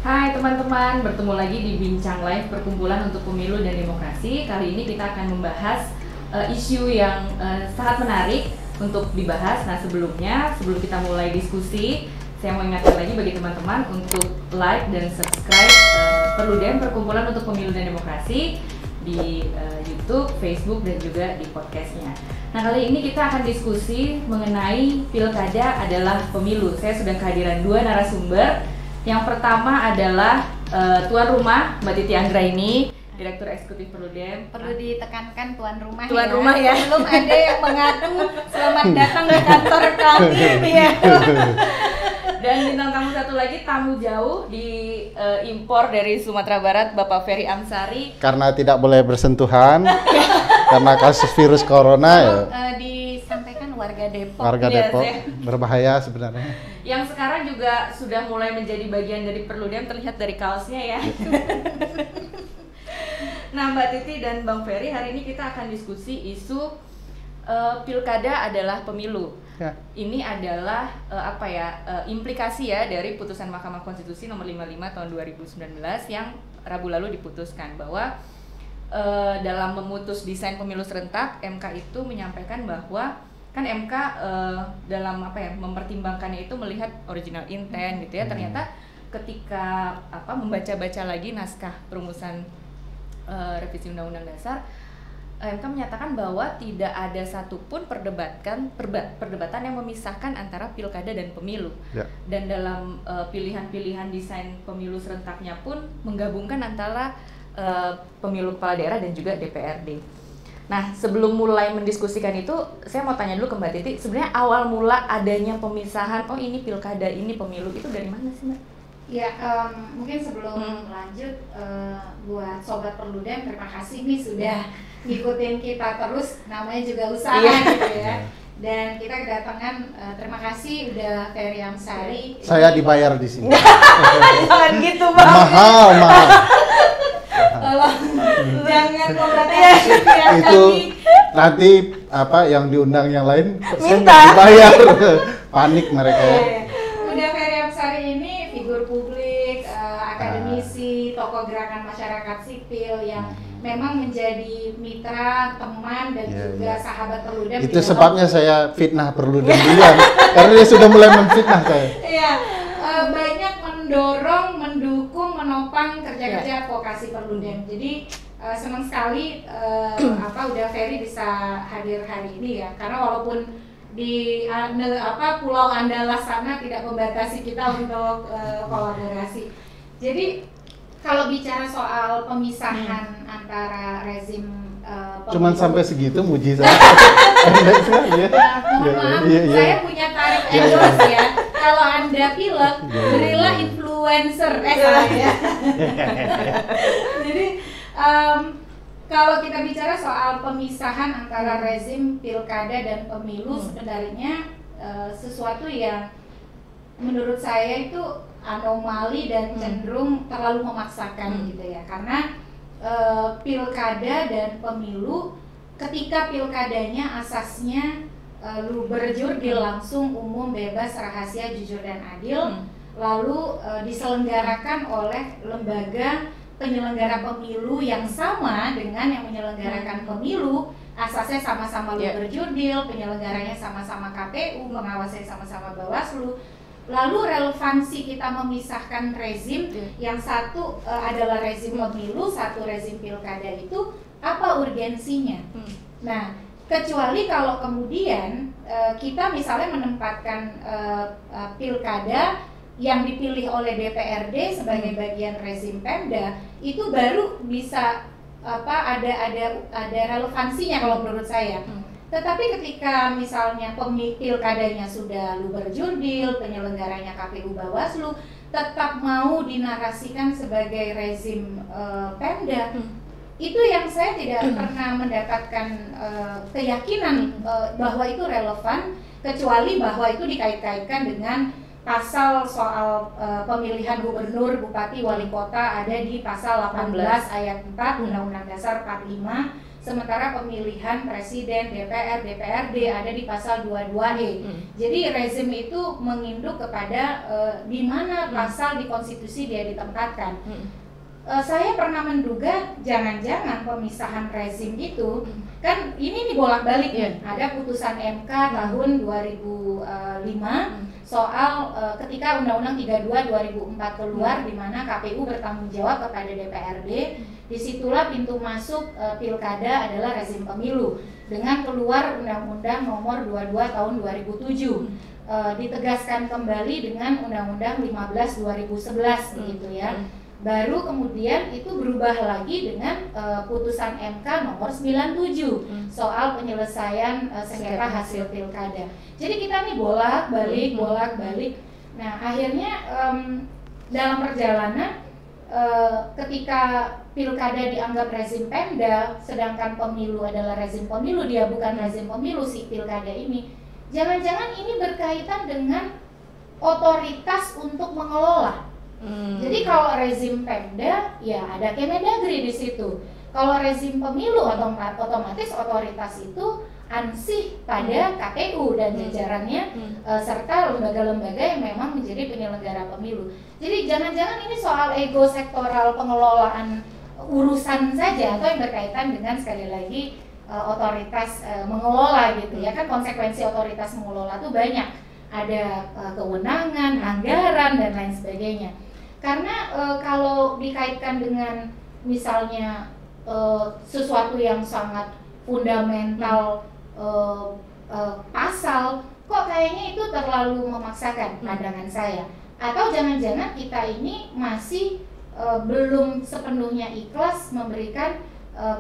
Hai teman-teman, bertemu lagi di Bincang Live Perkumpulan untuk Pemilu dan Demokrasi. Kali ini kita akan membahas isu yang sangat menarik untuk dibahas. Nah sebelum kita mulai diskusi, saya mau ingatkan lagi bagi teman-teman untuk like dan subscribe Perludem Perkumpulan untuk Pemilu dan Demokrasi di YouTube, Facebook, dan juga di podcastnya. Nah kali ini kita akan diskusi mengenai pilkada adalah pemilu. Saya sudah kehadiran dua narasumber. Yang pertama adalah tuan rumah Mbak Titi Anggraini, Direktur Eksekutif Perludem. Perlu ditekankan tuan rumah Ya. Belum ada yang mengaku selamat datang di kantor kami ya. Dan bintang tamu satu lagi, tamu jauh di impor dari Sumatera Barat, Bapak Ferry Amsari. Karena tidak boleh bersentuhan karena kasus virus corona ya. Disampaikan warga Depok. Warga Depok ya. berbahaya sebenarnya. Yang sekarang juga sudah mulai menjadi bagian dari Perludem, terlihat dari kaosnya ya. Nah Mbak Titi dan Bang Ferry, hari ini kita akan diskusi isu pilkada adalah pemilu. Ya. Ini adalah implikasi ya dari putusan Mahkamah Konstitusi nomor 55 tahun 2019 yang Rabu lalu diputuskan bahwa dalam memutus desain pemilu serentak, MK itu menyampaikan bahwa kan MK dalam mempertimbangkannya itu melihat original intent gitu ya. Ternyata ketika membaca-baca lagi naskah perumusan revisi Undang-Undang Dasar, MK menyatakan bahwa tidak ada satupun perdebatan yang memisahkan antara pilkada dan pemilu. Ya. Dan dalam pilihan-pilihan desain pemilu serentaknya pun menggabungkan antara pemilu kepala daerah dan juga DPRD. Nah, sebelum mulai mendiskusikan itu, saya mau tanya dulu ke Mbak Titi, sebenarnya awal mula adanya pemisahan, oh ini pilkada, ini pemilu, itu dari mana sih Mbak? Ya, mungkin sebelum lanjut, buat Sobat Perludem, terima kasih nih sudah ngikutin kita terus, namanya juga usaha gitu ya. Dan kita kedatangan, terima kasih udah Ferry Amsari. Saya dibayar di sini. Jangan gitu Bang. Mahal. Tolong jangan membatasi Itu nanti yang diundang yang lain saya Minta. nggak dibayar. Panik mereka ya. Udah Ferry Amsari ini figur publik, akademisi, tokoh gerakan masyarakat sipil yang memang menjadi mitra, teman, dan juga sahabat Perludem. Itu sebabnya saya fitnah Perludem duluan karena dia sudah mulai memfitnah saya. Iya, banyak mendorong, mendukung, menopang kerja-kerja advokasi Perludem. Jadi senang sekali udah Ferry bisa hadir hari ini ya, karena walaupun di Pulau Andalas sana tidak membatasi kita untuk kolaborasi. Jadi kalau bicara soal pemisahan antara rezim Cuman sampai segitu muji saya. Pendek sekali ya. mohon maaf, saya punya tarif endorse ya. Kalau Anda pilek, berilah influencer saya. Jadi kalau kita bicara soal pemisahan antara rezim pilkada dan pemilu, sebenarnya sesuatu yang menurut saya itu anomali dan cenderung terlalu memaksakan gitu ya. Karena pilkada dan pemilu, ketika pilkadanya asasnya berjurdil langsung, umum, bebas, rahasia, jujur, dan adil, lalu diselenggarakan oleh lembaga penyelenggara pemilu yang sama dengan yang menyelenggarakan pemilu, asasnya sama-sama berjurdil, penyelenggaranya sama-sama KPU, pengawasnya sama-sama Bawaslu. Lalu relevansi kita memisahkan rezim, yang satu adalah rezim pemilu, satu rezim pilkada, itu apa urgensinya? Nah, kecuali kalau kemudian kita misalnya menempatkan pilkada yang dipilih oleh DPRD sebagai bagian rezim Pemda, itu baru bisa ada relevansinya kalau menurut saya. Tetapi ketika misalnya pilkadanya sudah berjurdil, penyelenggaranya KPU Bawaslu, tetap mau dinarasikan sebagai rezim Pemda, itu yang saya tidak pernah mendapatkan keyakinan bahwa itu relevan, kecuali bahwa itu dikait-kaitkan dengan pasal soal pemilihan gubernur, bupati, wali kota ada di pasal 18 ayat 4 Undang-Undang Dasar 45, sementara pemilihan presiden, DPR, DPRD ada di pasal 22E. Jadi rezim itu menginduk kepada di mana pasal di konstitusi dia ditempatkan. Saya pernah menduga jangan-jangan pemisahan rezim itu kan ini nih bolak-balik ya. Ada putusan MK tahun 2005 soal ketika Undang-Undang 32 2004 keluar di mana KPU bertanggung jawab kepada DPRD, disitulah pintu masuk pilkada adalah rezim pemilu dengan keluar Undang-Undang nomor 22 tahun 2007. Ditegaskan kembali dengan Undang-Undang 15 2011 begitu ya. Baru kemudian itu berubah lagi dengan putusan MK nomor 97 soal penyelesaian sengketa hasil pilkada. Jadi kita nih bolak-balik. Nah akhirnya dalam perjalanan ketika pilkada dianggap rezim Pemda, sedangkan pemilu adalah rezim pemilu, dia bukan rezim pemilu si pilkada ini. Jangan-jangan ini berkaitan dengan otoritas untuk mengelola. Jadi kalau rezim Pemda ya ada Kemendagri di situ. Kalau rezim pemilu otomatis otoritas itu ansih pada KPU dan jajarannya serta lembaga-lembaga yang memang menjadi penyelenggara pemilu. Jadi jangan-jangan ini soal ego sektoral pengelolaan urusan saja atau yang berkaitan dengan sekali lagi otoritas mengelola gitu ya kan, konsekuensi otoritas mengelola itu banyak. Ada kewenangan, anggaran dan lain sebagainya. Karena kalau dikaitkan dengan misalnya sesuatu yang sangat fundamental pasal, kok kayaknya itu terlalu memaksakan pandangan saya. Atau jangan-jangan kita ini masih belum sepenuhnya ikhlas memberikan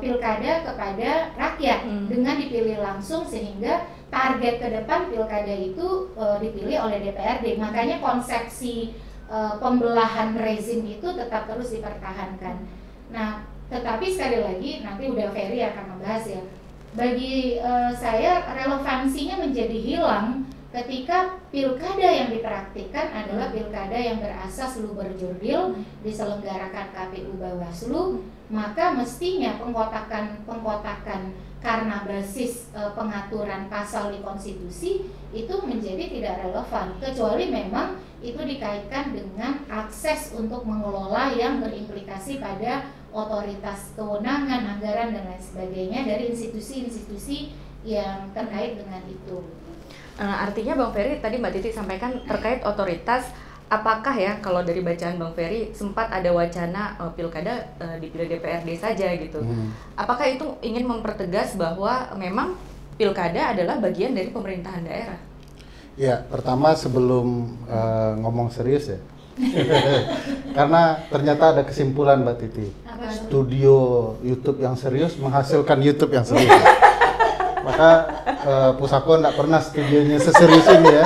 pilkada kepada rakyat dengan dipilih langsung, sehingga target ke depan pilkada itu dipilih oleh DPRD. Makanya konsepsi pembelahan rezim itu tetap terus dipertahankan. Nah, tetapi sekali lagi nanti udah Ferry akan membahas ya. Bagi saya relevansinya menjadi hilang ketika pilkada yang dipraktikkan adalah pilkada yang berasas luber jurdil, diselenggarakan KPU Bawaslu, maka mestinya pengkotakan karena basis pengaturan pasal di konstitusi itu menjadi tidak relevan, kecuali memang itu dikaitkan dengan akses untuk mengelola yang berimplikasi pada otoritas kewenangan, anggaran dan lain sebagainya dari institusi-institusi yang terkait dengan itu. Artinya Bang Ferry tadi Mbak Titi sampaikan terkait otoritas, apakah ya kalau dari bacaan Bang Ferry sempat ada wacana pilkada dipilih DPRD saja gitu. Apakah itu ingin mempertegas bahwa memang pilkada adalah bagian dari pemerintahan daerah? Ya, pertama sebelum ngomong serius ya, karena ternyata ada kesimpulan Mbak Titi. Studio YouTube yang serius menghasilkan YouTube yang serius. Maka Pusako nggak pernah studionya seserius ini ya.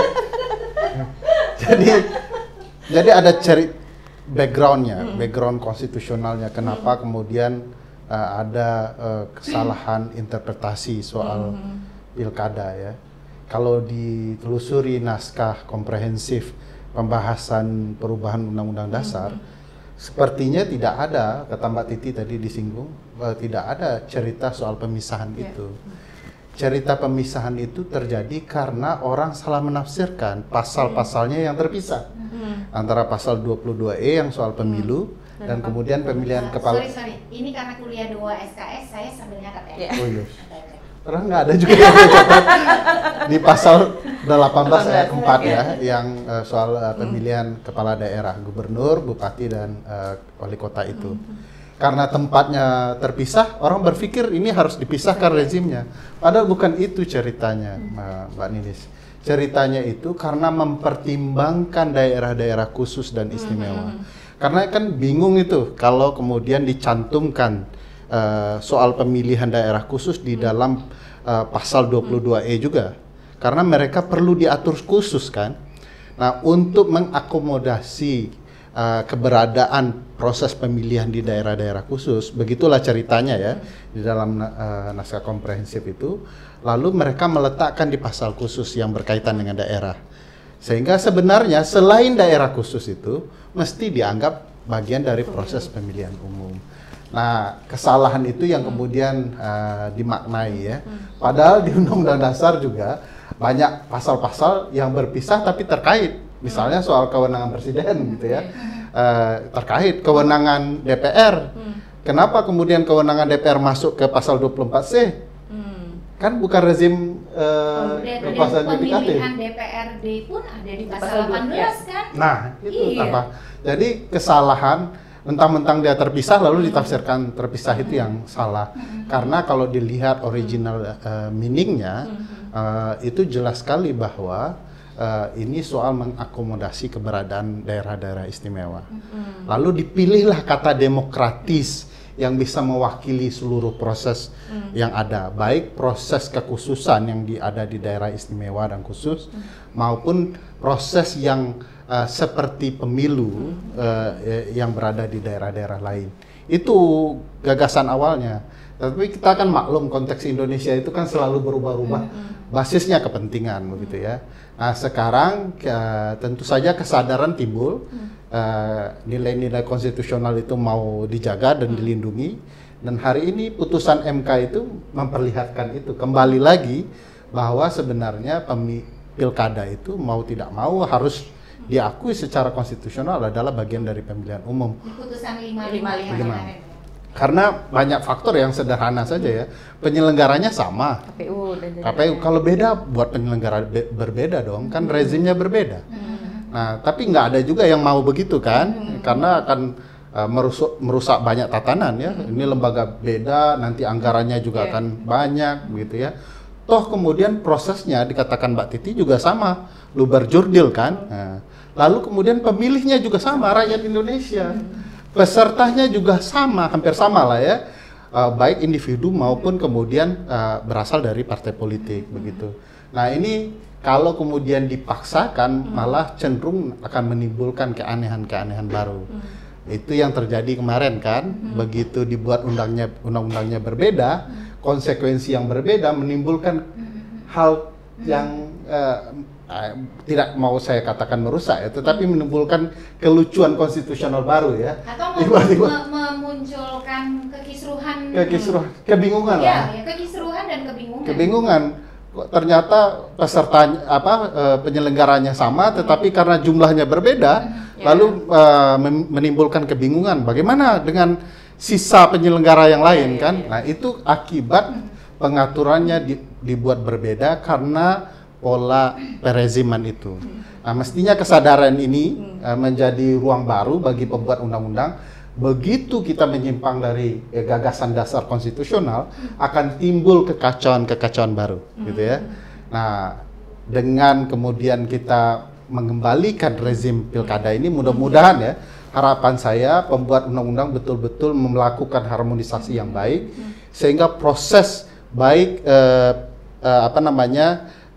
Jadi ada backgroundnya, background konstitusionalnya. Kenapa kemudian ada kesalahan interpretasi soal pilkada ya. Kalau ditelusuri naskah komprehensif pembahasan perubahan Undang-Undang Dasar, sepertinya tidak ada, kata Mbak Titi tadi disinggung, tidak ada cerita soal pemisahan itu. Cerita pemisahan itu terjadi karena orang salah menafsirkan pasal-pasalnya yang terpisah. Antara pasal 22E yang soal pemilu dan kemudian pemilihan kepala. Sorry, ini karena kuliah 2 SKS saya sambil nyatet ya. Oh iya. Karena nggak ada juga yang dicatat di pasal 18 ayat 4 ya, yang soal pemilihan kepala daerah, gubernur, bupati dan wali kota itu. Karena tempatnya terpisah, orang berpikir ini harus dipisahkan rezimnya. Padahal bukan itu ceritanya, Mbak Ninis. Ceritanya itu karena mempertimbangkan daerah-daerah khusus dan istimewa. Karena kan bingung itu kalau kemudian dicantumkan soal pemilihan daerah khusus di dalam pasal 22E juga. Karena mereka perlu diatur khusus kan. Nah, untuk mengakomodasi keberadaan proses pemilihan di daerah-daerah khusus, begitulah ceritanya ya di dalam naskah komprehensif itu. Lalu mereka meletakkan di pasal khusus yang berkaitan dengan daerah. Sehingga sebenarnya selain daerah khusus itu mesti dianggap bagian dari proses pemilihan umum. Nah, kesalahan itu yang kemudian dimaknai ya. Padahal di Undang-Undang Dasar juga banyak pasal-pasal yang berpisah tapi terkait. Misalnya soal kewenangan presiden gitu ya. Terkait kewenangan DPR. Kenapa kemudian kewenangan DPR masuk ke pasal 24C? Kan bukan rezim pasal pemilihan DPRD pun ada di pasal 18 kan? Nah, itu apa? Jadi kesalahan mentang-mentang dia terpisah lalu ditafsirkan terpisah itu yang salah. Karena kalau dilihat original meaningnya itu jelas sekali bahwa ini soal mengakomodasi keberadaan daerah-daerah istimewa. Lalu dipilihlah kata demokratis yang bisa mewakili seluruh proses yang ada, baik proses kekhususan yang ada di daerah istimewa dan khusus, maupun proses yang seperti pemilu yang berada di daerah-daerah lain. Itu gagasan awalnya. Tapi kita kan maklum konteks Indonesia itu kan selalu berubah-ubah, basisnya kepentingan begitu ya. Nah sekarang tentu saja kesadaran timbul, nilai-nilai konstitusional itu mau dijaga dan dilindungi, dan hari ini putusan MK itu memperlihatkan itu kembali lagi bahwa sebenarnya pilkada itu mau tidak mau harus diakui secara konstitusional adalah bagian dari pemilihan umum. Putusan 555. Karena banyak faktor yang sederhana saja ya, penyelenggaranya sama. KPU kalau beda buat penyelenggara berbeda dong, kan rezimnya berbeda. Nah, tapi nggak ada juga yang mau begitu kan, karena akan merusak banyak tatanan ya. Ini lembaga beda, nanti anggarannya juga akan banyak begitu ya. Toh kemudian prosesnya dikatakan Mbak Titi juga sama, luber jurdil kan. Nah, lalu kemudian pemilihnya juga sama, rakyat Indonesia. Pesertanya juga sama, hampir sama lah ya, baik individu maupun kemudian berasal dari partai politik begitu. Nah ini kalau kemudian dipaksakan malah cenderung akan menimbulkan keanehan-keanehan baru. Itu yang terjadi kemarin kan, begitu dibuat undang-undangnya berbeda, konsekuensi yang berbeda menimbulkan hal yang tidak mau saya katakan merusak ya, tetapi menimbulkan kelucuan konstitusional baru ya. Atau memunculkan kekisruhan, kebingungan lah. Ya, kekisruhan dan kebingungan. Kebingungan. Ternyata pesertanya penyelenggaranya sama, tetapi karena jumlahnya berbeda, lalu menimbulkan kebingungan. Bagaimana dengan sisa penyelenggara yang lain kan? Nah itu akibat pengaturannya dibuat berbeda karena pola pereziman itu. Nah, mestinya kesadaran ini menjadi ruang baru bagi pembuat undang-undang. Begitu kita menyimpang dari gagasan dasar konstitusional, akan timbul kekacauan-kekacauan baru, gitu ya. Nah, dengan kemudian kita mengembalikan rezim pilkada ini, mudah-mudahan ya, harapan saya pembuat undang-undang betul-betul melakukan harmonisasi yang baik, sehingga proses baik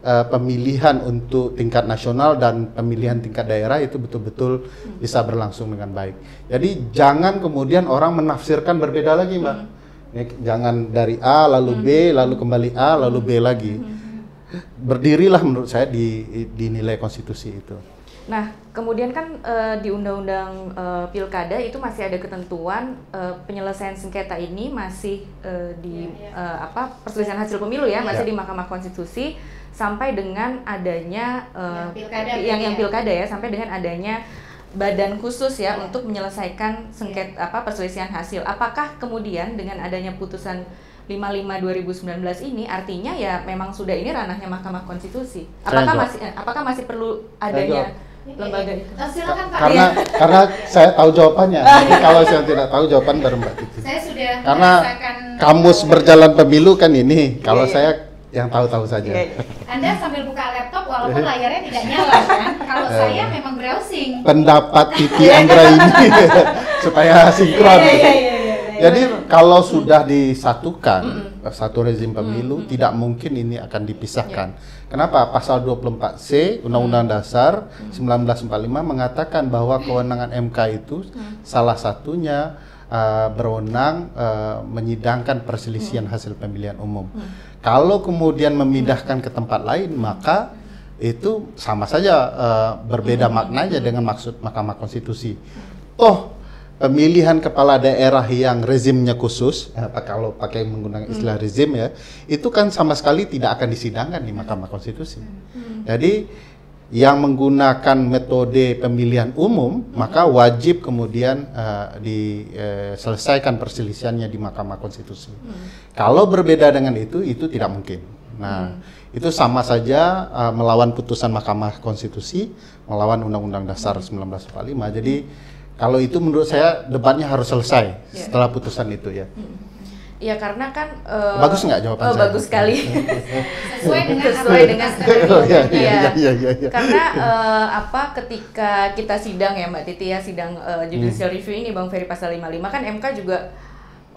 pemilihan untuk tingkat nasional dan pemilihan tingkat daerah itu betul-betul bisa berlangsung dengan baik. Jadi jangan kemudian orang menafsirkan berbeda lagi, Mbak. Jangan dari A lalu B lalu kembali A lalu B lagi. Berdirilah menurut saya di nilai konstitusi itu. Nah, kemudian kan di Undang-Undang Pilkada itu masih ada ketentuan penyelesaian sengketa ini masih di perselisihan hasil pemilu ya, masih di Mahkamah Konstitusi sampai dengan adanya yang pilkada ya, sampai dengan adanya badan khusus ya untuk menyelesaikan sengketa perselisihan hasil. Apakah kemudian dengan adanya putusan 55 2019 ini artinya ya memang sudah ini ranahnya Mahkamah Konstitusi? Apakah masih perlu adanya lembaga itu? Silakan Pak. Karena saya tahu jawabannya. Jadi kalau saya tidak tahu jawaban dari Mbak Titi. Saya sudah karena kamus berjalan pemilu kan ini. Kalau saya yang tahu-tahu saja. Anda sambil buka laptop walaupun layarnya tidak nyala kan? Kalau saya memang browsing. Pendapat Titi Anggra ini supaya sinkron. Jadi kalau sudah disatukan satu rezim pemilu, tidak mungkin ini akan dipisahkan. Kenapa? Pasal 24C Undang-Undang Dasar 1945 mengatakan bahwa kewenangan MK itu salah satunya berwenang menyidangkan perselisihan hasil pemilihan umum. Kalau kemudian memindahkan ke tempat lain, maka itu sama saja berbeda maknanya dengan maksud Mahkamah Konstitusi. Toh pemilihan kepala daerah yang rezimnya khusus, kalau pakai menggunakan istilah rezim ya, itu kan sama sekali tidak akan disidangkan di Mahkamah Konstitusi. Jadi yang menggunakan metode pemilihan umum, maka wajib kemudian diselesaikan perselisihannya di Mahkamah Konstitusi. Kalau berbeda dengan itu tidak mungkin. Nah, itu sama saja melawan putusan Mahkamah Konstitusi, melawan Undang-Undang Dasar 1945. Jadi kalau itu menurut saya debatnya harus selesai setelah putusan itu ya. Ya karena kan bagus nggak jawaban saya? Bagus sekali. sesuai dengan Karena ketika kita sidang ya Mbak Titi ya, sidang judicial review ini Bang Ferry pasal 55 kan MK juga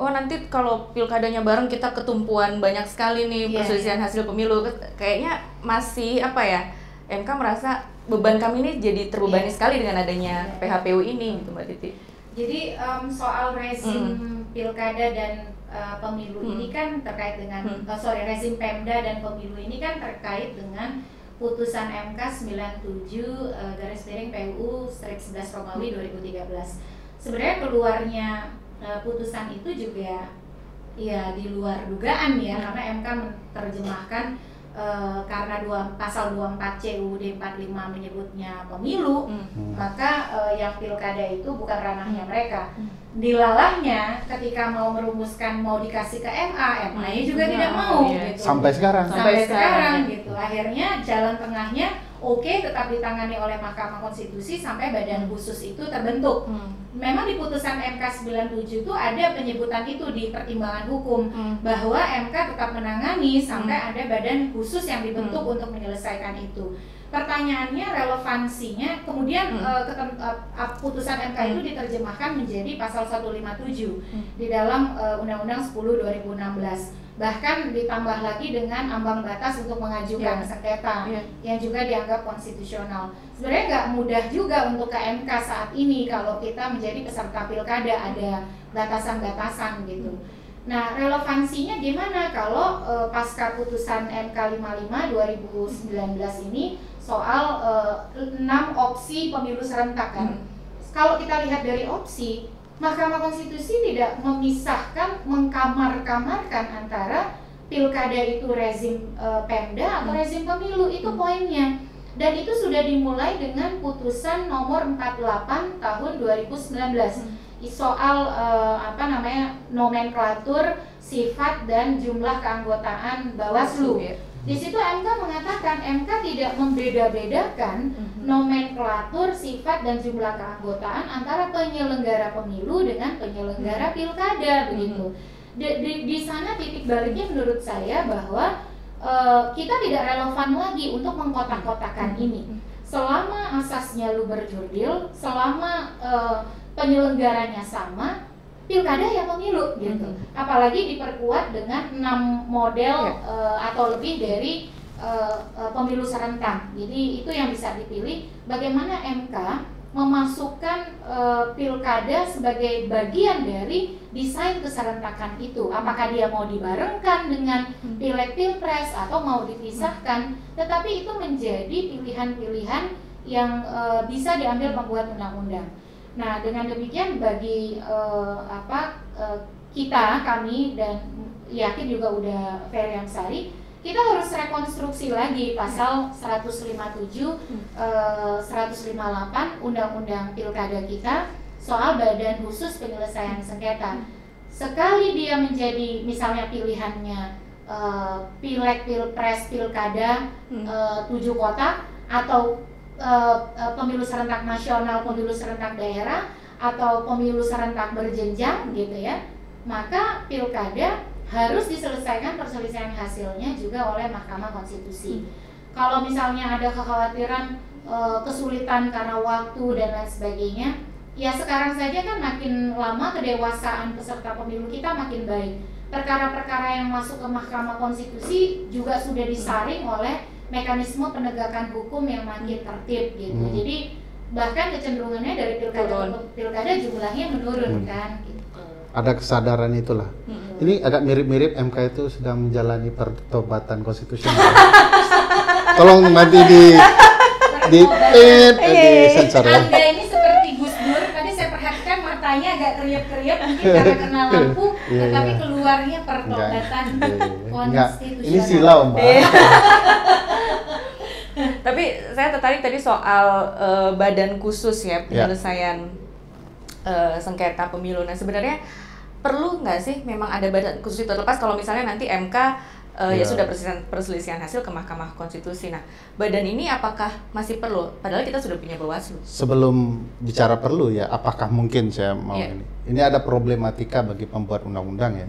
nanti kalau pilkadanya bareng kita ketumpuan banyak sekali nih perselisihan hasil pemilu. Kayaknya masih MK merasa beban kami ini jadi terbebani sekali dengan adanya PHPU ini gitu Mbak Titi. Jadi soal rezim pilkada dan pemilu ini kan terkait dengan rezim Pemda dan pemilu ini kan terkait dengan putusan MK 97/PU/11/Romawi 2013. Sebenarnya keluarnya putusan itu juga ya di luar dugaan ya, karena MK menerjemahkan karena pasal 24C UUD 45 menyebutnya pemilu, maka yang pilkada itu bukan ranahnya mereka. Dilalahnya ketika mau merumuskan mau dikasih ke MA-nya juga tidak mau gitu. Sampai sekarang gitu. Akhirnya jalan tengahnya tetap ditangani oleh Mahkamah Konstitusi sampai badan khusus itu terbentuk. Memang di putusan MK 97 itu ada penyebutan itu di pertimbangan hukum bahwa MK tetap menangani sampai ada badan khusus yang dibentuk untuk menyelesaikan itu. Pertanyaannya relevansinya kemudian putusan MK itu diterjemahkan menjadi pasal 157 di dalam Undang-Undang 10/2016. Bahkan ditambah lagi dengan ambang batas untuk mengajukan sengketa yang juga dianggap konstitusional. Sebenarnya nggak mudah juga untuk ke MK saat ini kalau kita menjadi peserta pilkada, ada batasan-batasan gitu. Nah, relevansinya gimana kalau pasca putusan MK 55 2019 ini soal 6 opsi pemilu serentak kan? Kalau kita lihat dari opsi, Mahkamah Konstitusi tidak memisahkan, mengkamar-kamarkan antara pilkada itu rezim Pemda atau rezim pemilu, itu poinnya. Dan itu sudah dimulai dengan putusan nomor 48 tahun 2019 soal nomenklatur, sifat dan jumlah keanggotaan Bawaslu. Di situ MK mengatakan MK tidak membeda-bedakan nomenklatur, sifat dan jumlah keanggotaan antara penyelenggara pemilu dengan penyelenggara pilkada begitu. Di sana titik baliknya menurut saya bahwa kita tidak relevan lagi untuk mengkotak-kotakan ini. Selama asasnya luber jurdil, selama penyelenggaranya sama, pilkada ya pemilu gitu. Apalagi diperkuat dengan 6 model atau lebih dari pemilu serentak. Jadi itu yang bisa dipilih. Bagaimana MK memasukkan pilkada sebagai bagian dari desain keserentakan itu. Apakah dia mau dibarengkan dengan pileg pilpres atau mau dipisahkan? Tetapi itu menjadi pilihan-pilihan yang bisa diambil pembuat undang-undang. Nah, dengan demikian bagi kami dan yakin juga udah Ferry Amsari, kita harus rekonstruksi lagi pasal 157, 158 Undang-Undang Pilkada kita soal badan khusus penyelesaian sengketa. Sekali dia menjadi misalnya pilihannya pileg, pilpres, pilkada 7 kotak atau pemilu serentak nasional, pemilu serentak daerah, atau pemilu serentak berjenjang gitu ya, maka pilkada harus diselesaikan perselisihan hasilnya juga oleh Mahkamah Konstitusi. Kalau misalnya ada kekhawatiran kesulitan karena waktu dan lain sebagainya, ya sekarang saja kan makin lama kedewasaan peserta pemilu kita makin baik. Perkara-perkara yang masuk ke Mahkamah Konstitusi juga sudah disaring oleh mekanisme penegakan hukum yang makin tertib gitu. Jadi bahkan kecenderungannya dari pilkada ke pilkada jumlahnya menurun kan gitu. Ada kesadaran itulah. Ini agak mirip-mirip MK itu sedang menjalani pertobatan konstitusional. Tolong nanti di sensor ya. Anda ini seperti Gus Dur, tadi saya perhatikan mata matanya agak kriep-kriep mungkin karena kena lampu, Iya, tetapi iya. keluarnya pertobatan Enggak, konstitusional. ini silau Mbak. Tapi saya tertarik tadi soal badan khusus ya penyelesaian sengketa pemilu. Nah sebenarnya perlu nggak sih memang ada badan khusus, terlepas kalau misalnya nanti MK ya sudah perselisihan hasil ke Mahkamah Konstitusi. Nah badan ini apakah masih perlu? Padahal kita sudah punya Bawaslu. Sebelum bicara perlu ya, apakah mungkin saya mau ini? Ini ada problematika bagi pembuat undang-undang ya.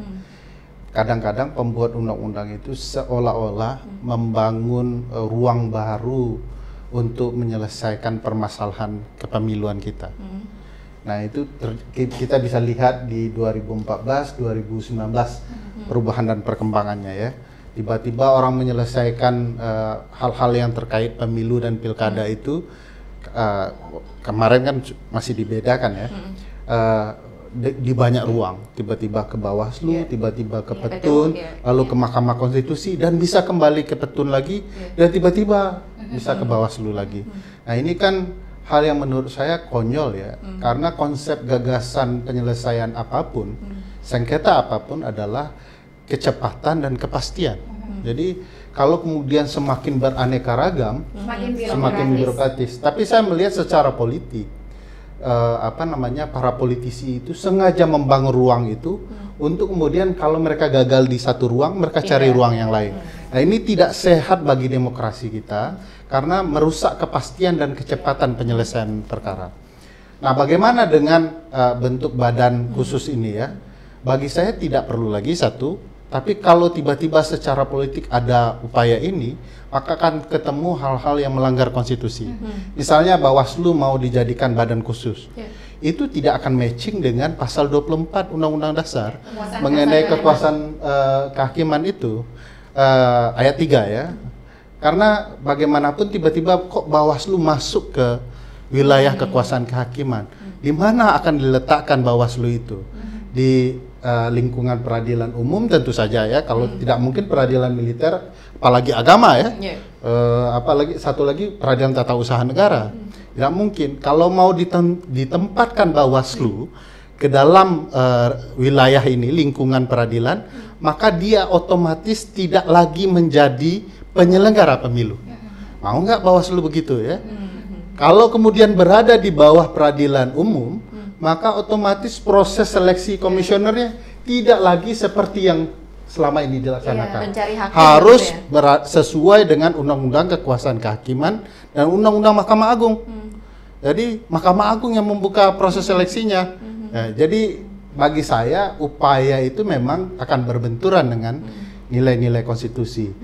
Kadang-kadang pembuat undang-undang itu seolah-olah membangun ruang baru untuk menyelesaikan permasalahan kepemiluan kita. Nah itu kita bisa lihat di 2014, 2019 perubahan dan perkembangannya ya. Tiba-tiba orang menyelesaikan hal-hal yang terkait pemilu dan pilkada itu kemarin kan masih dibedakan ya. Di banyak ruang, tiba-tiba ke Bawaslu, tiba-tiba ke Petun, lalu ke Mahkamah Konstitusi, dan bisa kembali ke Petun lagi, dan tiba-tiba bisa ke Bawaslu lagi. Nah ini kan hal yang menurut saya konyol ya, karena konsep gagasan penyelesaian apapun, sengketa apapun adalah kecepatan dan kepastian. Jadi kalau kemudian semakin beraneka ragam, semakin birokratis. Tapi saya melihat secara politik, para politisi itu sengaja membangun ruang itu untuk kemudian kalau mereka gagal di satu ruang, mereka cari ruang yang lain. Nah ini tidak sehat bagi demokrasi kita karena merusak kepastian dan kecepatan penyelesaian perkara. Nah bagaimana dengan bentuk badan khusus ini ya? Bagi saya tidak perlu lagi satu, tapi kalau tiba-tiba secara politik ada upaya ini, maka akan ketemu hal-hal yang melanggar konstitusi. Misalnya Bawaslu mau dijadikan badan khusus. Itu tidak akan matching dengan pasal 24 Undang-Undang Dasar mengenai kekuasaan kehakiman itu, ayat 3 ya. Karena bagaimanapun tiba-tiba kok Bawaslu masuk ke wilayah kekuasaan kehakiman. Di mana akan diletakkan Bawaslu itu? Di lingkungan peradilan umum tentu saja ya, kalau tidak mungkin peradilan militer, apalagi agama ya, apalagi satu lagi peradilan tata usaha negara, tidak mungkin. Kalau mau ditempatkan Bawaslu ke dalam wilayah ini, lingkungan peradilan, maka dia otomatis tidak lagi menjadi penyelenggara pemilu. Mau nggak Bawaslu begitu ya? Kalau kemudian berada di bawah peradilan umum, maka otomatis proses seleksi komisionernya tidak lagi seperti yang selama ini dilaksanakan. Harus sesuai dengan Undang-Undang Kekuasaan Kehakiman dan Undang-Undang Mahkamah Agung. Jadi Mahkamah Agung yang membuka proses seleksinya. Nah, jadi bagi saya upaya itu memang akan berbenturan dengan nilai-nilai konstitusi.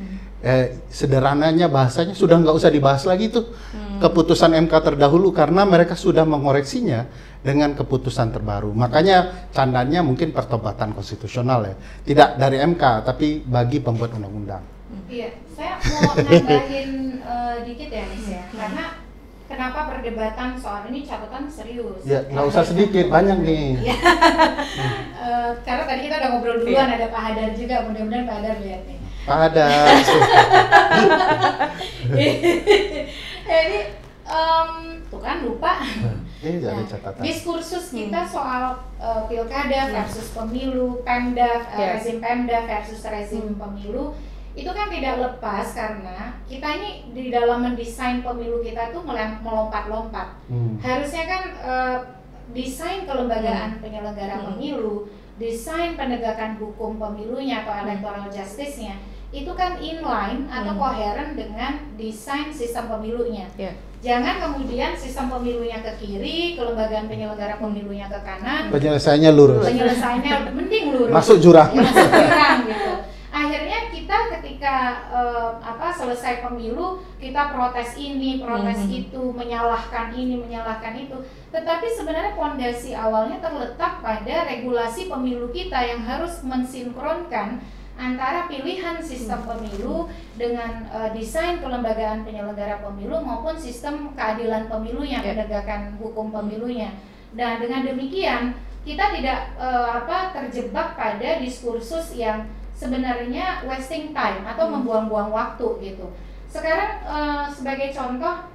Sederhananya bahasanya sudah nggak usah dibahas lagi tuh keputusan MK terdahulu karena mereka sudah mengoreksinya dengan keputusan terbaru. Makanya candanya mungkin pertobatan konstitusional ya, tidak dari MK tapi bagi pembuat undang-undang. Iya, saya mau nambahin dikit ya Nis ya, karena kenapa perdebatan soal ini catatan serius. Ya nggak usah sedikit, banyak nih. Karena tadi kita udah ngobrol duluan, ada Pak Hadar juga, mudah-mudahan Pak Hadar lihat nih. Pak Hadar. Jadi tuh kan lupa. Ini ada catatan. Diskursus kita soal pilkada versus pemilu, Pemda, rezim Pemda versus rezim pemilu, itu kan tidak lepas karena kita ini di dalam mendesain pemilu kita tuh melompat-lompat. Harusnya kan desain kelembagaan penyelenggara pemilu, desain penegakan hukum pemilunya atau electoral justice-nya itu kan inline atau koheren dengan desain sistem pemilunya. Jangan kemudian sistem pemilunya ke kiri, kelembagaan penyelenggara pemilunya ke kanan. Penyelesaiannya lurus. Penyelesaiannya mending lurus. Masuk jurang. Ya, masuk jurang gitu. Akhirnya kita ketika selesai pemilu kita protes ini, protes itu, menyalahkan ini, menyalahkan itu. Tetapi sebenarnya fondasi awalnya terletak pada regulasi pemilu kita yang harus mensinkronkan antara pilihan sistem pemilu dengan desain kelembagaan penyelenggara pemilu maupun sistem keadilan pemilunya, penegakan hukum pemilunya. Dan dengan demikian kita tidak terjebak pada diskursus yang sebenarnya wasting time atau membuang-buang waktu gitu. Sekarang sebagai contoh,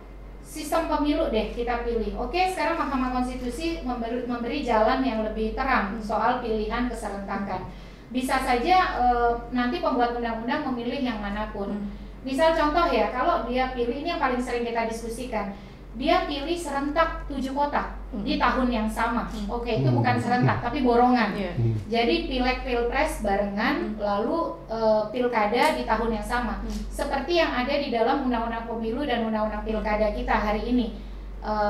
sistem pemilu deh kita pilih. Oke, sekarang Mahkamah Konstitusi memberi jalan yang lebih terang soal pilihan keserentakan. Bisa saja nanti pembuat undang-undang memilih yang manapun. Misal contoh ya, kalau dia pilih, ini yang paling sering kita diskusikan, dia pilih serentak 7 kota di tahun yang sama. Oke, itu bukan serentak tapi borongan. Jadi pileg pilpres barengan, lalu pilkada di tahun yang sama. Seperti yang ada di dalam undang-undang pemilu dan undang-undang pilkada kita hari ini.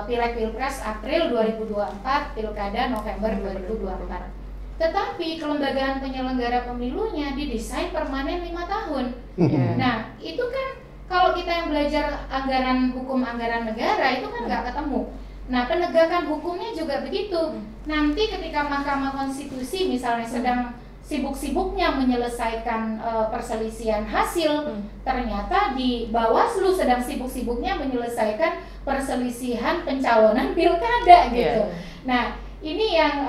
Pileg pilpres April 2024, pilkada November 2024. Tetapi kelembagaan penyelenggara pemilunya didesain permanen 5 tahun. Nah, itu kan kalau kita yang belajar hukum anggaran negara itu kan nggak ketemu. Nah, penegakan hukumnya juga begitu. Nanti ketika Mahkamah Konstitusi misalnya sedang sibuk-sibuknya menyelesaikan perselisihan hasil, ternyata di Bawaslu sedang sibuk-sibuknya menyelesaikan perselisihan pencalonan pilkada gitu. Nah, ini yang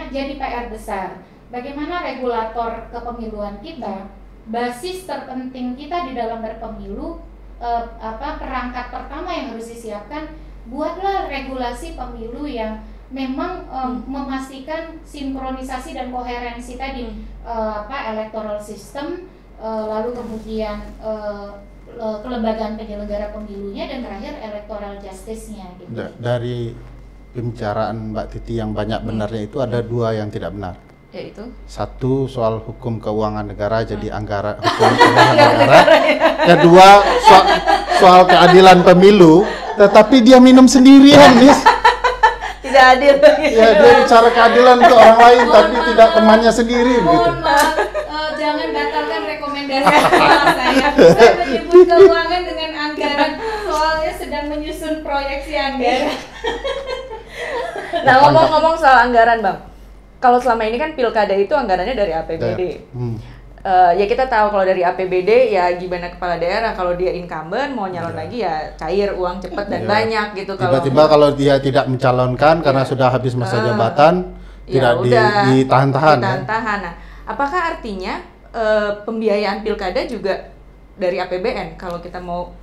jadi PR besar. Bagaimana regulator kepemiluan kita, basis terpenting kita di dalam berpemilu, perangkat pertama yang harus disiapkan, buatlah regulasi pemilu yang memang memastikan sinkronisasi dan koherensi tadi, electoral system, lalu kemudian kelembagaan penyelenggara pemilunya, dan terakhir electoral justice-nya gitu. Dari pembicaraan Mbak Titi yang banyak benarnya itu ada 2 yang tidak benar. Yaitu? 1 soal hukum keuangan negara jadi anggaran hukum keuangan negara. Kedua soal keadilan pemilu, tetapi dia minum sendirian, Miss. Tidak adil. Ya, dia bicara keadilan ke orang lain tapi tidak temannya sendiri begitu. Mohon maaf, jangan batalkan rekomendasi saya. Saya menyebut keuangan dengan anggaran, soalnya sedang menyusun proyeksi anggaran. Nah, ngomong-ngomong soal anggaran, Bang. Kalau selama ini kan pilkada itu anggarannya dari APBD. Ya kita tahu kalau dari APBD ya gimana kepala daerah, kalau dia incumbent mau nyalon lagi ya cair uang cepat dan banyak gitu. Tiba-tiba kalau dia tidak mencalonkan karena sudah habis masa jabatan, tidak ditahan-tahan. Nah, apakah artinya pembiayaan pilkada juga dari APBN kalau kita mau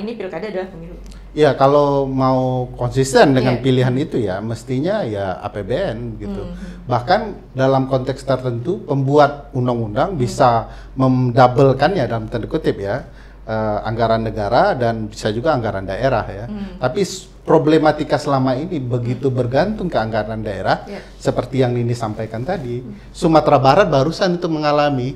ini pilkada adalah pemilu? Ya, kalau mau konsisten dengan pilihan itu ya mestinya ya APBN gitu. Bahkan dalam konteks tertentu pembuat undang-undang bisa mendabelkan ya dalam tanda kutip ya anggaran negara dan bisa juga anggaran daerah ya. Tapi problematika selama ini begitu bergantung ke anggaran daerah seperti yang Nini sampaikan tadi. Sumatera Barat barusan itu mengalami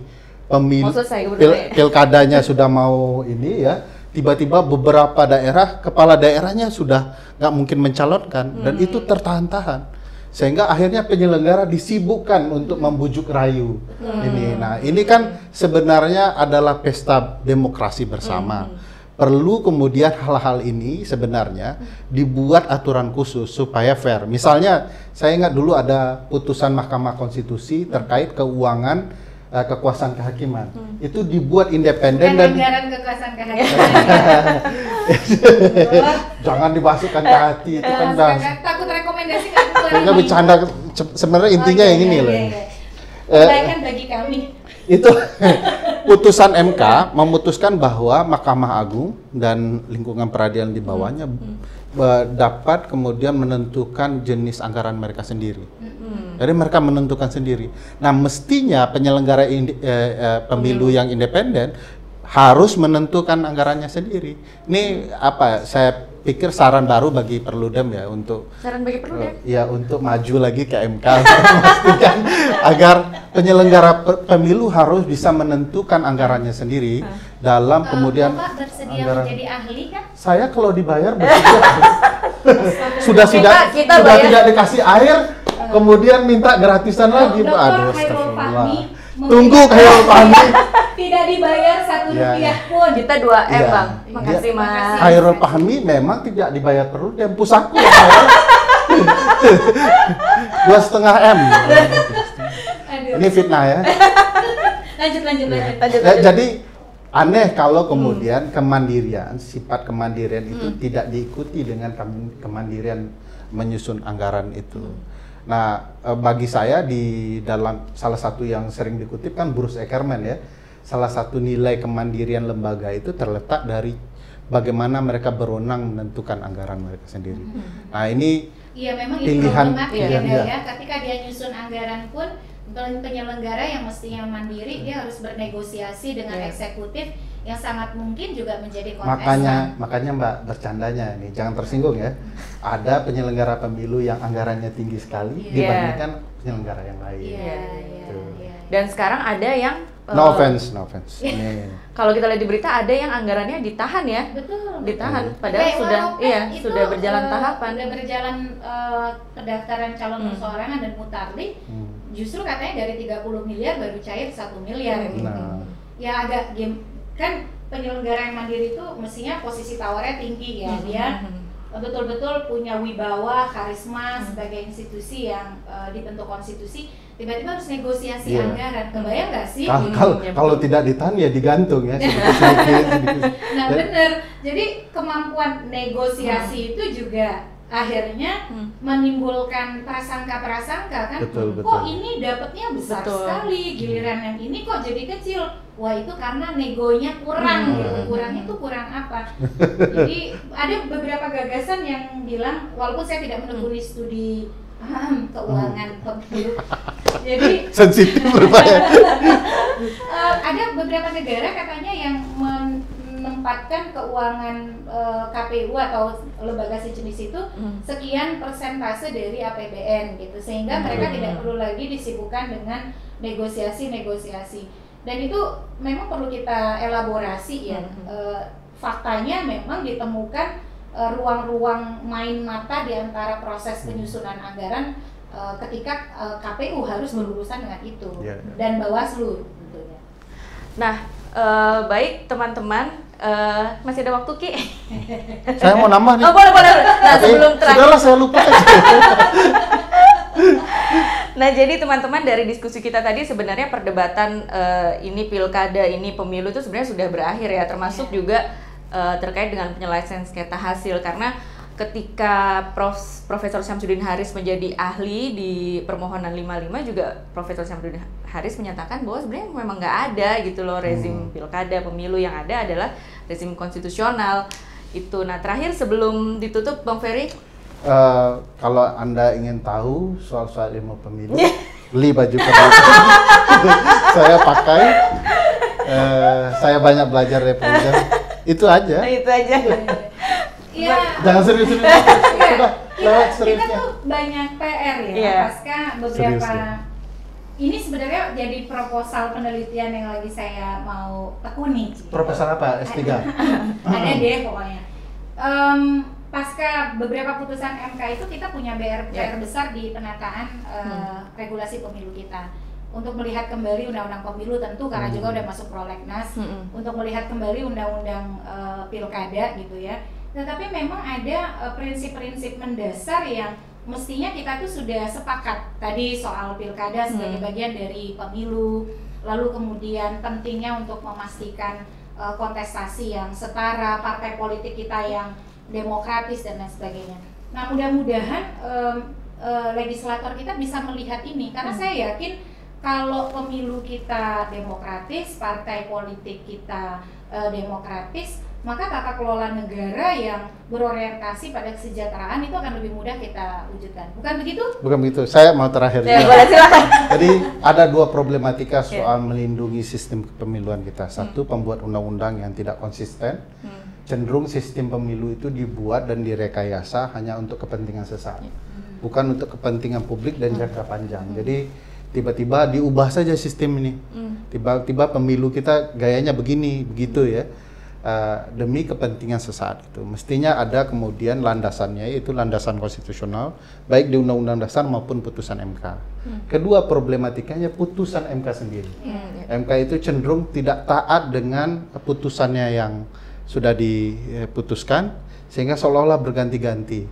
pilkadanya sudah mau ini ya. Tiba-tiba beberapa daerah, kepala daerahnya sudah nggak mungkin mencalonkan, dan itu tertahan-tahan. Sehingga akhirnya penyelenggara disibukkan untuk membujuk rayu ini. Nah, ini kan sebenarnya adalah pesta demokrasi bersama. Perlu kemudian hal-hal ini sebenarnya dibuat aturan khusus supaya fair. Misalnya, saya ingat dulu ada putusan Mahkamah Konstitusi terkait keuangan kekuasaan kehakiman. Itu dibuat independen dan anggaran kekuasaan kehakiman. Jangan dimasukkan ke hati, itu kan takut rekomendasi nggak keluar. Kita bercanda, sebenarnya intinya yang ini loh. Kebaikan bagi kami. Itu putusan MK memutuskan bahwa Mahkamah Agung dan lingkungan peradilan di bawahnya dapat kemudian menentukan jenis anggaran mereka sendiri. Jadi mereka menentukan sendiri. Nah, mestinya penyelenggara pemilu yang independen harus menentukan anggarannya sendiri. Ini saya pikir saran baru bagi Perludem ya untuk untuk maju lagi ke MK memastikan agar penyelenggara pemilu harus bisa menentukan anggarannya sendiri dalam kemudian Bapak bersedia menjadi ahli kan? Saya kalau dibayar bersedia. sudah kita tidak dikasih air, kemudian minta gratisan lagi. Aduh, astagfirullah. Tunggu Khairul Fahmi. Tidak dibayar 1 rupiah pun. Kita 2M, Bang. Makasih, Mas. Khairul Fahmi memang tidak dibayar perlu, dan pusatku yang bayar 2,5 M. Ini fitnah ya. Lanjut. Jadi aneh kalau kemudian kemandirian, sifat kemandirian itu tidak diikuti dengan kemandirian menyusun anggaran itu. Nah, bagi saya di dalam salah satu yang sering dikutip kan Bruce Ackerman ya, salah satu nilai kemandirian lembaga itu terletak dari bagaimana mereka berwenang menentukan anggaran mereka sendiri. Nah ini Iya, memang itu pilihan, problematik pilihan, ya, ya. ketika dia nyusun anggaran pun penyelenggara yang mestinya mandiri dia harus bernegosiasi dengan eksekutif yang sangat mungkin juga menjadi kontestan. Makanya Mbak bercandanya ini, jangan tersinggung ya. Ada penyelenggara pemilu yang anggarannya tinggi sekali dibandingkan penyelenggara yang lain. Iya. Dan sekarang ada yang No offense. Ini. kalau kita lihat di berita ada yang anggarannya ditahan ya. Betul. Ditahan padahal Walaupun itu, sudah berjalan tahapan. Sudah berjalan pendaftaran calon perseorangan dan mutarlik. Justru katanya dari 30 miliar baru cair 1 miliar gitu. Ya agak kan penyelenggara yang mandiri itu mestinya posisi tawarnya tinggi ya. Dia betul-betul punya wibawa, karisma sebagai institusi yang dibentuk konstitusi. Tiba-tiba harus negosiasi anggaran, kebayang nggak sih? Kalau tidak ditahan ya digantung ya. sedikit. Nah bener, jadi kemampuan negosiasi itu juga akhirnya menimbulkan prasangka-prasangka kan. Betul. Kok ini dapatnya besar sekali, giliran yang ini kok jadi kecil. Wah itu karena negonya kurang gitu. Kurang itu kurang apa? Jadi ada beberapa gagasan yang bilang, walaupun saya tidak menekuni studi keuangan pemilu. Jadi sensitif rupanya. ada beberapa negara katanya yang menempatkan keuangan KPU atau lembaga sejenis itu sekian persentase dari APBN gitu, sehingga mereka tidak perlu lagi disibukkan dengan negosiasi. Dan itu memang perlu kita elaborasi ya. Faktanya memang ditemukan ruang-ruang main mata di antara proses penyusunan anggaran ketika KPU harus berurusan dengan itu dan Bawaslu tentunya. Nah, baik teman-teman, masih ada waktu Ki? Saya mau nambah nih. Oh boleh. Nah sebelum terakhir. Sudahlah saya lupa. Nah jadi teman-teman dari diskusi kita tadi sebenarnya perdebatan ini pilkada, ini pemilu itu sebenarnya sudah berakhir ya, termasuk juga terkait dengan penyelesaian sengketa hasil, karena ketika Profesor Syamsuddin Haris menjadi ahli di permohonan 55 juga Profesor Syamsuddin Haris menyatakan bahwa sebenarnya memang nggak ada gitu loh rezim pilkada pemilu, yang ada adalah rezim konstitusional itu. Nah terakhir sebelum ditutup Bang Ferry, kalau Anda ingin tahu soal ilmu pemilu, beli baju pemilu. Saya pakai, saya banyak belajar dari Profesor. Itu aja. Iya. Jangan serius-serius. Sudah kita tuh banyak PR ya. Pasca beberapa ini sebenarnya jadi proposal penelitian yang lagi saya mau tekuni. Proposal apa? S3? Ada deh pokoknya. Pasca beberapa putusan MK itu kita punya PR besar di penataan regulasi pemilu kita. Untuk melihat kembali undang-undang pemilu tentu karena juga udah masuk prolegnas, untuk melihat kembali undang-undang pilkada gitu ya. Tetapi memang ada prinsip-prinsip mendasar yang mestinya kita tuh sudah sepakat tadi soal pilkada sebagai bagian dari pemilu, lalu kemudian pentingnya untuk memastikan kontestasi yang setara, partai politik kita yang demokratis dan lain sebagainya. Nah mudah-mudahan legislator kita bisa melihat ini, karena saya yakin kalau pemilu kita demokratis, partai politik kita demokratis, maka tata kelola negara yang berorientasi pada kesejahteraan itu akan lebih mudah kita wujudkan. Bukan begitu? Bukan begitu. Saya mau terakhir. Boleh silakan. Jadi ada dua problematika soal melindungi sistem kepemiluan kita. Satu, pembuat undang-undang yang tidak konsisten. Cenderung sistem pemilu itu dibuat dan direkayasa hanya untuk kepentingan sesaat, bukan untuk kepentingan publik dan jangka panjang. Jadi tiba-tiba diubah saja sistem ini, tiba-tiba pemilu kita gayanya begini, begitu ya, demi kepentingan sesaat itu. Mestinya ada kemudian landasannya, yaitu landasan konstitusional, baik di Undang-Undang Dasar maupun putusan MK. Kedua problematikanya putusan MK sendiri. MK itu cenderung tidak taat dengan putusannya yang sudah diputuskan, sehingga seolah-olah berganti-ganti.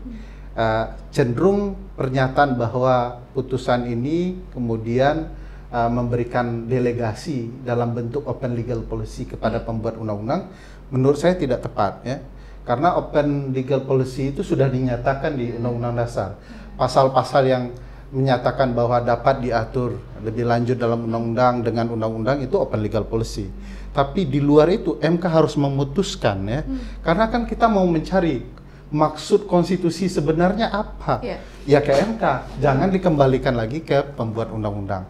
Cenderung pernyataan bahwa putusan ini kemudian memberikan delegasi dalam bentuk open legal policy kepada pembuat undang-undang, menurut saya tidak tepat ya, karena open legal policy itu sudah dinyatakan di Undang-Undang Dasar. Pasal-pasal yang menyatakan bahwa dapat diatur lebih lanjut dalam undang-undang dengan undang-undang itu open legal policy. Tapi di luar itu MK harus memutuskan ya, karena kan kita mau mencari maksud konstitusi sebenarnya apa. Ya ke MK, jangan dikembalikan lagi ke pembuat undang-undang.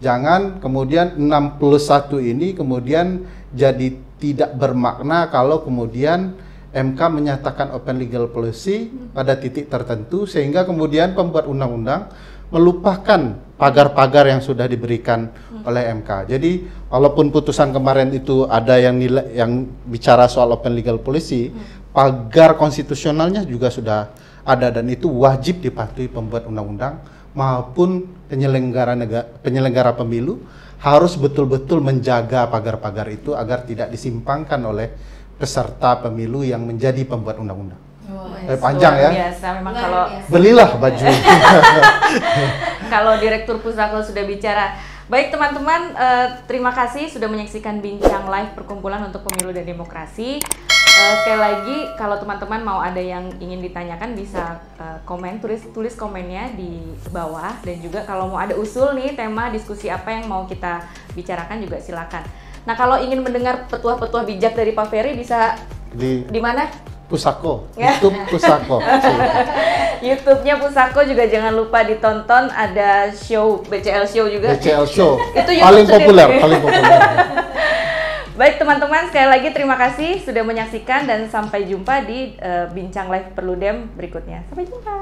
Jangan kemudian 61 ini kemudian jadi tidak bermakna kalau kemudian MK menyatakan open legal policy pada titik tertentu sehingga kemudian pembuat undang-undang melupakan pagar-pagar yang sudah diberikan oleh MK. Jadi walaupun putusan kemarin itu ada yang bicara soal open legal policy, pagar konstitusionalnya juga sudah ada dan itu wajib dipatuhi pembuat undang-undang maupun penyelenggara pemilu harus betul-betul menjaga pagar-pagar itu agar tidak disimpangkan oleh peserta pemilu yang menjadi pembuat undang-undang. Panjang ya. Biasa memang kalau belilah baju. Kalau Direktur Pusako sudah bicara. Baik teman-teman, terima kasih sudah menyaksikan Bincang Live Perkumpulan untuk Pemilu dan Demokrasi. Sekali lagi, kalau teman-teman mau ada yang ingin ditanyakan bisa komen, tulis komennya di bawah, dan juga kalau mau ada usul nih tema diskusi apa yang mau kita bicarakan juga silakan. Nah, kalau ingin mendengar petuah-petuah bijak dari Pak Ferry bisa di mana? Pusako, YouTube Pusako. YouTube-nya Pusako juga jangan lupa ditonton, ada show BCL Show juga. BCL Show. Itu paling populer. Baik teman-teman, sekali lagi terima kasih sudah menyaksikan dan sampai jumpa di Bincang Live Perludem berikutnya. Sampai jumpa.